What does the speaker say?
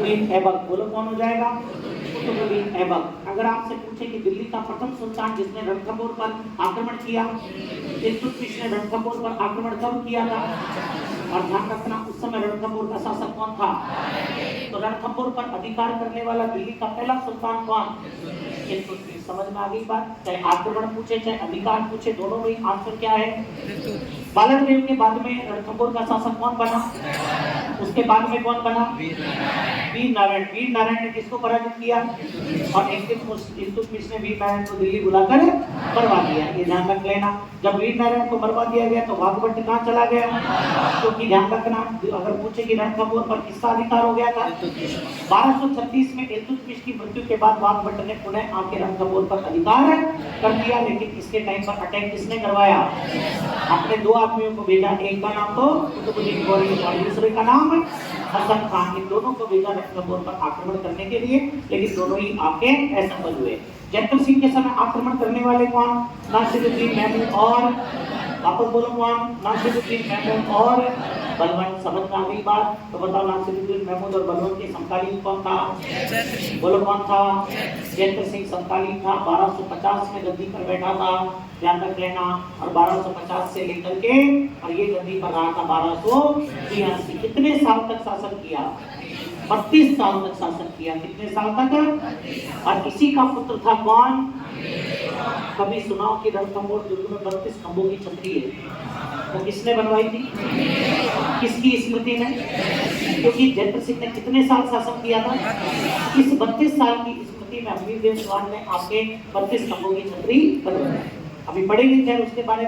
कुतुबुद्दीन ऐबक। बोलो कौन हो जाएगा? कुतुबुद्दीन ऐबक। अगर आपसे पूछे कि दिल्ली का प्रथम सुल्तान जिसने रणथंभौर पर आक्रमण किया, इल्तुतमिश ने रणथंभौर पर आक्रमण कब किया था? और ध्यान रखना उस समय रणथंभौर का शासक कौन था? तो रणथंभौर पर अधिकार करने वाला दिल्ली का पहला सुल्तान कौन? इल्तुतमिश। समझ में आ गई बात? चाहे आक्रमण पूछे चाहे अधिकार पूछे, दोनों में आंसर क्या है? बालक देव के बाद में रणथंभौर का शासक कौन बना? उसके बाद में कौन बना? वीर नारायण। वीर नारायण ने किसको पराजित किया? और इल्तुतमिश ने वीर नारायण को दिल्ली बुलाकर मरवा दिया। ये ध्यान रख लेना। जब वीर नारायण को मरवा दिया गया तो वाघभट्ट कहाँ चला गया? क्योंकि ध्यान रखना, अगर पूछे कि रणथंभौर पर किसका अधिकार हो गया था? 1236 में इल्तुतमिश की मृत्यु के बाद वाघभट्ट ने पुनः आके रणथंभौर पर अधिकार कर दिया। लेकिन इसके टाइम पर अटैक किसने करवाया? अपने दो आदमियों को भेजा। एक का नाम तो कुतुबुद्दीन गौरी और दूसरे का नाम हसन खान। इन दोनों को भेजा रणथंभौर पर आक्रमण करने के लिए, लेकिन दोनों ही आके असफल हुए। जैतर सिंह के समय आक्रमण करने वाले कौन? नासिरुद्दीन महमूद और वापस बोलो कौन? नासिरुद्दीन महमूद और बलवंत। समझ में आ गई बात? तो बताओ नासिरुद्दीन महमूद और बलवंत के समकालीन कौन था? बोलो कौन था? जैतर सिंह समकालीन था। 1250 में गद्दी पर बैठा था, ध्यान रख लेना। और 1250 से लेकर के और ये गद्दी पर रहा था 1283। कितने साल तक शासन किया? 32 साल तक शासन किया। कितने साल तक? और इसी का पुत्र था कौन? कभी सुनाओ कि रणथंभौर दुर्ग में 32 खंभों की छतरी है, वो किसने बनवाई थी? किसकी स्मृति में? क्योंकि जैतर सिंह ने कितने साल शासन किया था? इस 32 साल की स्मृति में अग्निदेव चौहान ने आपके 32 खंभों की छतरी बनवाई। अभी पढ़ेंगे खैर उसके बारे में।